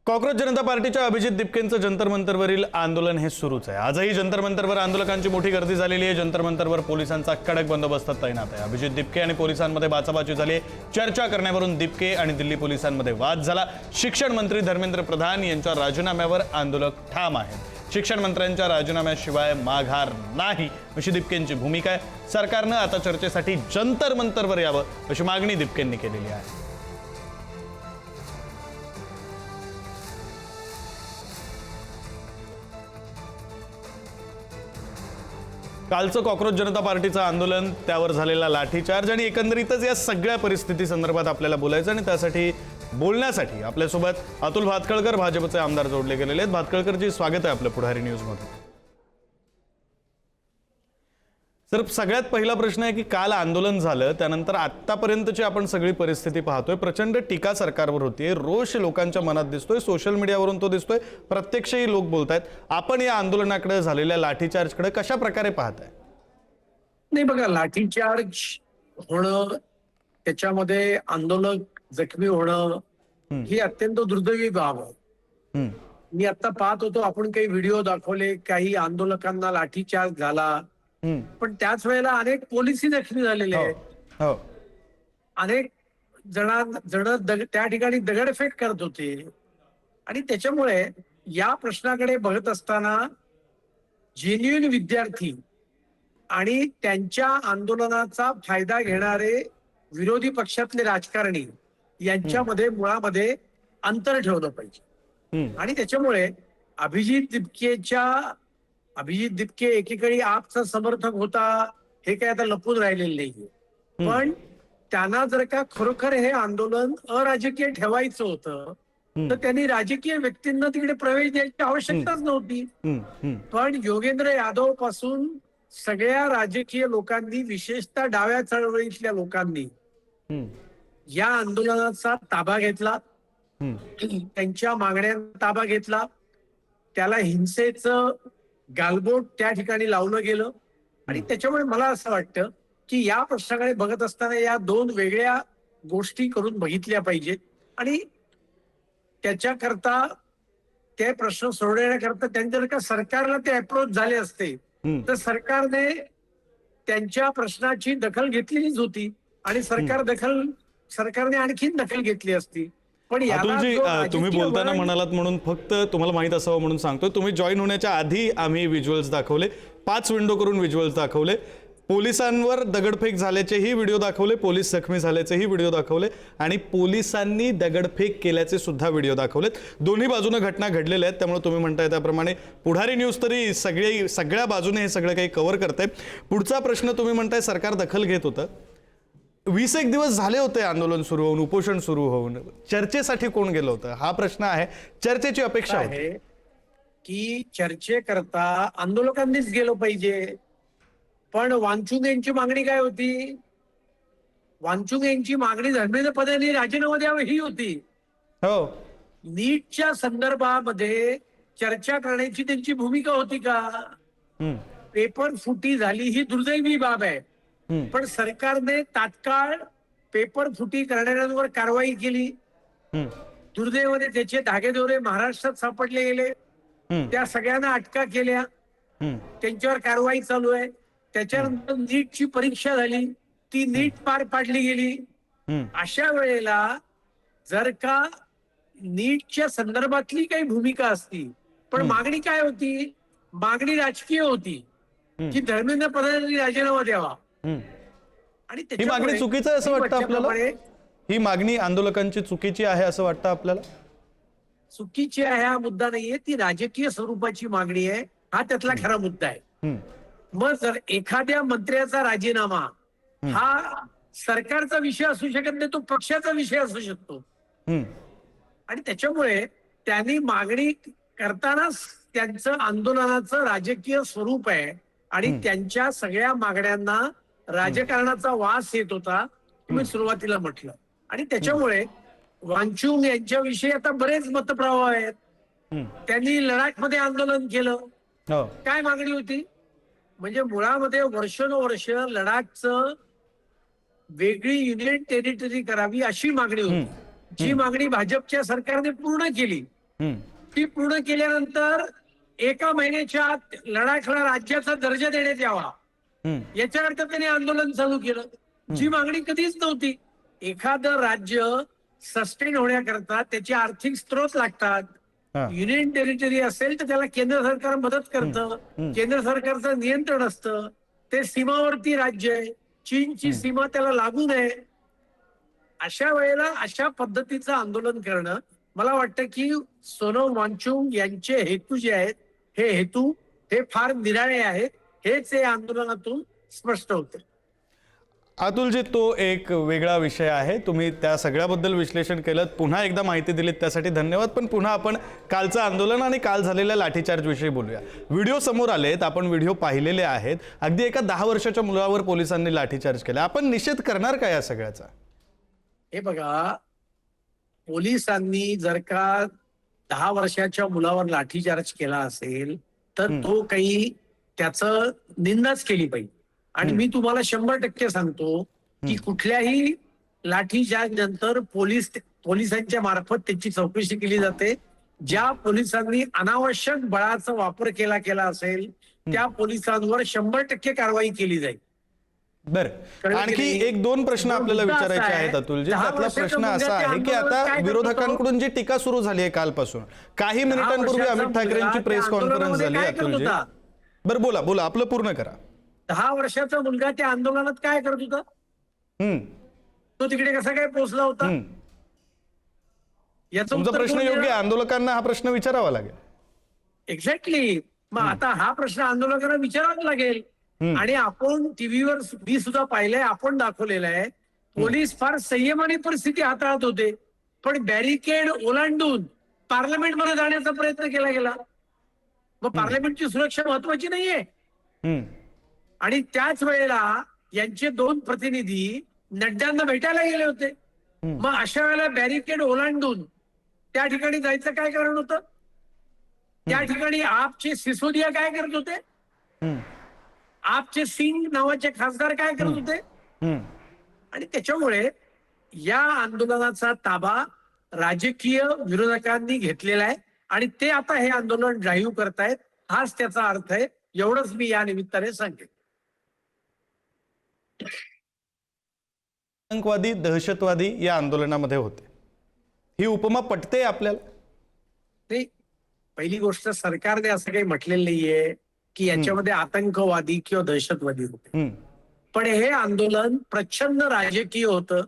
Cockroach जनता पार्टीच्या अभिजित दिपकेंचं जंतर मंतरवरील आंदोलन हे सुरूच आहे। आजही जंतर मंतरवर आंदोलकांची मोठी गर्दी झालेली आहे। जंतर मंतरवर पोलिसांचा कडक बंदोबस्त तैनात आहे। अभिजित दिपके आणि पोलिसांमध्ये बाचाबाची झाली। चर्चा करण्यावरून दिपके आणि दिल्ली पोलिसांमध्ये वाद झाला। शिक्षण मंत्री धर्मेंद्र प्रधान यांच्या राजीनाम्यावर आंदोलक ठाम आहेत। शिक्षण मंत्र्यांच्या राजीनाम्याशिवाय माघार नाही अशी दिपकेंची भूमिका आहे। सरकारनं आता चर्चेसाठी जंतर मंतरवर यावं अशी मागणी दिपकेंनी केलेली आहे। कालचं कॉक्रोच जनता पार्टीचं आंदोलन, त्यावर झालेला लाठीचार्ज आणि एकंदरीतच या सगळ्या परिस्थिती संदर्भात आपल्याला बोलायचं आणि त्यासाठी बोलण्यासाठी आपल्यासोबत अतुल भातखळकर भाजपचे आमदार जोडले गेलेले आहेत। भातखळकरजी, स्वागत आहे आपलं पुढारी न्यूजमध्ये। सर, सगळ्यात पहिला प्रश्न आहे की काल आंदोलन झालं त्यानंतर आतापर्यंतची आपण सगळी परिस्थिती पाहतोय। प्रचंड टीका सरकारवर होतीये, रोष लोकांच्या मनात दिसतोय, सोशल मीडियावरून तो दिसतोय, प्रत्यक्षही लोक बोलतायत। आपण या आंदोलनाकडे झालेल्या लाठीचार्जकडे कशा प्रकारे पाहताय? नाही बघा, लाठीचार्ज होणं, त्याच्यामध्ये आंदोलक जखमी होणं ही अत्यंत दुर्दैवी बाब आहे। मी आता पाहत होतो, आपण काही व्हिडिओ दाखवले, काही आंदोलकांना लाठीचार्ज झाला, पण त्याच वेळेला अनेक पोलिसही जखमी झालेले आहेत। अनेक जण त्या ठिकाणी दगडफेक करत होते आणि त्याच्यामुळे या प्रश्नाकडे बघत असताना जेन्युइन विद्यार्थी आणि त्यांच्या आंदोलनाचा फायदा घेणारे विरोधी पक्षातले राजकारणी यांच्यामध्ये मुळामध्ये अंतर ठेवलं पाहिजे। आणि त्याच्यामुळे अभिजित दिपके एकीकडे आपचा समर्थक होता, हे काय आता लपून राहिलेलं नाहीये। पण त्यांना जर का खरोखर हे आंदोलन अराजकीय ठेवायचं होतं तर त्यांनी राजकीय व्यक्तींना तिकडे प्रवेश द्यायची आवश्यकताच नव्हती। पण योगेंद्र यादव पासून सगळ्या राजकीय लोकांनी, विशेषतः डाव्या चळवळीतल्या लोकांनी या आंदोलनाचा ताबा घेतला, त्यांच्या मागण्यांचा ताबा घेतला, त्याला हिंसेचं गालबोट त्या ठिकाणी लावलं गेलं। आणि त्याच्यामुळे मला असं वाटतं की या प्रश्नाकडे बघत असताना या दोन वेगळ्या गोष्टी करून बघितल्या पाहिजेत आणि त्याच्याकरता ते प्रश्न सोडवण्याकरता त्यांच्या जर का सरकारला ते अप्रोच झाले असते तर सरकारने त्यांच्या प्रश्नाची दखल घेतलेलीच होती आणि सरकारने आणखीन दखल घेतली असती। पण अतुलजी, तुम्ही बोलताना म्हणालात म्हणून फक्त तुम्हाला माहित असावं म्हणून सांगतोय, तुम्ही जॉईन होण्याच्या आधी आम्ही व्हिज्युअल्स दाखवले, 5 विंडो करून व्हिज्युअल्स दाखवले, पोलिसांवर दगडफेक झाल्याचेही व्हिडिओ दाखवले, पोलीस जखमी झाल्याचेही व्हिडिओ दाखवले आणि पोलिसांनी दगडफेक केल्याचे सुद्धा व्हिडिओ दाखवलेत। दोन्ही बाजूने घटना घडलेल्या आहेत, त्यामुळे तुम्ही म्हणताय त्याप्रमाणे पुढारी न्यूज तरी सगळ्या बाजूने हे सगळं काही कव्हर करते। पुढचा प्रश्न, तुम्ही म्हणताय सरकार दखल घेत होतं, 20 दिवस झाले होते आंदोलन सुरू होऊन, उपोषण सुरू होऊन, चर्चेसाठी कोण गेलं होतं हा प्रश्न आहे। चर्चेची अपेक्षा आहे की चर्चेकरता आंदोलकांनीच गेलो पाहिजे। पण वांचुक यांची मागणी काय होती? वांचुक यांची मागणी धर्मेंद्र प्रधानांनी राजीनामा द्यावा ही होती। नीटच्या संदर्भामध्ये चर्चा करण्याची त्यांची भूमिका होती का? पेपर फुटी झाली ही दुर्दैवी बाब आहे, पण सरकारने तात्काळ पेपर फुटी करणाऱ्यांवर कारवाई केली। दुर्दैवाने त्याचे धागेदोरे महाराष्ट्रात सापडले गेले, त्या सगळ्यांना अटका केल्या, त्यांच्यावर कारवाई चालू आहे। त्याच्यानंतर नीटची परीक्षा झाली, ती नीट पार पाडली गेली। अशा वेळेला जर का नीटच्या संदर्भातली काही भूमिका असती, पण मागणी काय होती? मागणी राजकीय होती की धर्मेंद्र प्रधानांनी राजीनामा द्यावा। आणि ही मागणी चुकीची आहे असं वाटतं आपल्याला? ही मागणी आंदोलकांची चुकीची आहे असं वाटतं आपल्याला? चुकीची आहे हा मुद्दा नाहीये, ती राजकीय स्वरूपाची मागणी आहे, हा त्यातला खरा मुद्दा आहे। मग जर एखाद्या मंत्र्याचा राजीनामा हा सरकारचा विषय असू शकत नाही, तो पक्षाचा विषय असू शकतो। आणि त्याच्यामुळे त्यांनी मागणी करतानाच त्यांचं आंदोलनाचं राजकीय स्वरूप आहे आणि त्यांच्या सगळ्या मागण्यांना राजकारणाचा वास येत होता, मी सुरुवातीला म्हटलं। आणि त्याच्यामुळे वांचुक यांच्याविषयी आता बरेच मतप्रवाह आहेत। त्यांनी लडाखमध्ये आंदोलन केलं, काय मागणी होती? म्हणजे मुळामध्ये वर्षानुवर्ष लडाखचं वेगळी युनियन टेरिटरी करावी अशी मागणी होती, जी मागणी भाजपच्या सरकारने पूर्ण केली। ती पूर्ण केल्यानंतर एका महिन्याच्या आत लडाखला राज्याचा दर्जा देण्यात यावा याच्याकरता त्यांनी आंदोलन चालू केलं, जी मागणी कधीच नव्हती. एखादं राज्य सस्टेन होण्याकरता त्याचे आर्थिक स्रोत लागतात. युनियन टेरिटरी असेल तर त्याला केंद्र सरकार मदत करतं, केंद्र सरकारचं नियंत्रण असतं. ते सीमावर्ती राज्य आहे, चीनची सीमा त्याला लागू नये. अशा वेळेला अशा पद्धतीचं आंदोलन करणं, मला वाटतं की सोनम वांगचुक यांचे हेतू जे आहेत हे फार निराळे आहेत. हेच या आंदोलनातून स्पष्ट होते. अतुलजी, तो एक वेगळा विषय आहे. तुम्ही त्या सगळ्याबद्दल विश्लेषण केलं, पुन्हा एकदा माहिती दिलीत त्यासाठी धन्यवाद. पण पुन्हा आपण कालचं आंदोलन आणि काल झालेल्या लाठीचार्ज विषयी बोलूया. व्हिडिओ समोर आलेत, आपण व्हिडिओ पाहिलेले आहेत. अगदी एका 10 वर्षाच्या मुलावर पोलिसांनी लाठीचार्ज केला. आपण निषेध करणार का या सगळ्याचा? हे बघा, पोलिसांनी जर का 10 वर्षाच्या मुलावर लाठीचार्ज केला असेल तर तो काही त्याचं निंदाच केली पाहिजे. आणि मी तुम्हाला 100% सांगतो की कुठल्याही लाठीचार्ज नंतर पोलिसांच्या मार्फत त्याची चौकशी केली जाते. ज्या पोलिसांनी अनावश्यक बळाचा वापर केला असेल त्या पोलिसांवर 100% कारवाई केली जाईल. बरं, आणखी 1-2 प्रश्न आपल्याला विचारायचे आहेत अतुलजी. त्यातला प्रश्न असा आहे की आता विरोधकांकडून जी टीका सुरू झाली आहे कालपासून, काही मिनिटांपूर्वी अमित ठाकरेंची प्रेस कॉन्फरन्स झाली. अतुलजी, बरं बोला, आपलं पूर्ण करा. 10 वर्षाचा मुलगा त्या आंदोलनात काय करत होता? तो तिकडे कसा काय पोहोचला होता? याचा तुमचा प्रश्न योग्य आहे. आंदोलकांना हा प्रश्न विचारावा लागेल. एक्झॅक्टली. मग आता हा प्रश्न आंदोलकांना विचारावा लागेल. आणि आपण टीव्हीवर मी सुद्धा पाहिलंय, आपण दाखवलेलं आहे, पोलीस फार संयमाने परिस्थिती हाताळत होते. पण बॅरिकेड ओलांडून पार्लमेंटमध्ये जाण्याचा प्रयत्न केला गेला. मग पार्लमेंटची सुरक्षा महत्वाची नाहीये? आणि त्याच वेळेला यांचे 2 प्रतिनिधी नड्ड्यांना भेटायला गेले होते. मग अशा वेळेला बॅरिकेड ओलांडून त्या ठिकाणी जायचं काय कारण होतं? त्या ठिकाणी आपचे सिसोदिया काय करत होते? आपचे सिंग नावाचे खासदार काय करत होते? आणि त्याच्यामुळे या आंदोलनाचा ताबा राजकीय विरोधकांनी घेतलेला आहे आणि ते आता हे आंदोलन ड्राईव्ह करतायत. हाच त्याचा अर्थ आहे. एवढंच मी या निमित्ताने सांगेन. आतंकवादी, दहशतवादी या आंदोलनामध्ये होते. ही उपमा पटते आपल्याला? नाही, पहिली गोष्ट, सरकारने असं काही म्हटलेलं नाहीये की याच्यामध्ये आतंकवादी किंवा दहशतवादी होते. पण हे आंदोलन प्रचंड राजकीय होतं.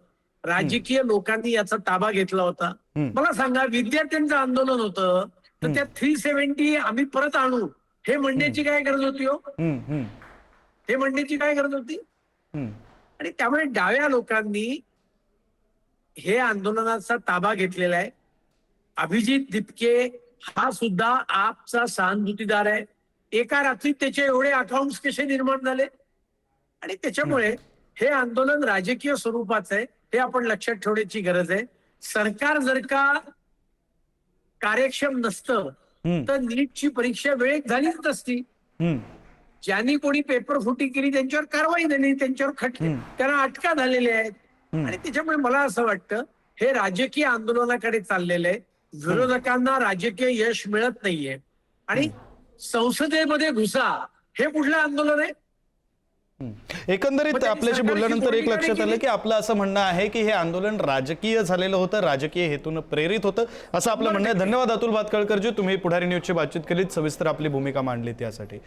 राजकीय लोकांनी याचा ताबा घेतला होता. मला सांगा, विद्यार्थ्यांचं आंदोलन होतं तर त्या 370 आम्ही परत आणू हे म्हणण्याची काय गरज होती? हे म्हणण्याची काय गरज होती? आणि त्यामुळे डाव्या लोकांनी हे आंदोलनाचा ताबा घेतलेला आहे. अभिजित दिपके हा सुद्धा आपचा सहानुभूतीदार आहे. एका रात्रीत त्याचे एवढे अकाउंट्स कसे निर्माण झाले? आणि त्याच्यामुळे हे आंदोलन राजकीय स्वरूपाचं आहे, हे आपण लक्षात ठेवण्याची गरज आहे. सरकार जर का कार्यक्षम नसतं तर नीटची परीक्षा वेळेत झालीच नसती. ज्यांनी कोणी पेपर फुटी केली त्यांच्यावर कारवाई झाली, त्यांच्यावर त्यांना अटका झालेल्या आहेत. आणि त्याच्यामुळे मला असं वाटतं हे राजकीय आंदोलनाकडे चाललेलं आहे. विरोधकांना राजकीय यश मिळत नाहीये. आणि संसदेमध्ये घुसा हे कुठलं आंदोलन आहे? एकंदरीत आपल्याशी बोलल्यानंतर एक लक्षात आलं की आपलं असं म्हणणं आहे की हे आंदोलन राजकीय झालेलं होतं, राजकीय हेतून प्रेरित होतं, असं आपलं म्हणणं आहे. धन्यवाद अतुल भातखळकरजी, तुम्ही पुढारी न्यूजची बातचीत केलीत, सविस्तर आपली भूमिका मांडलीत यासाठी.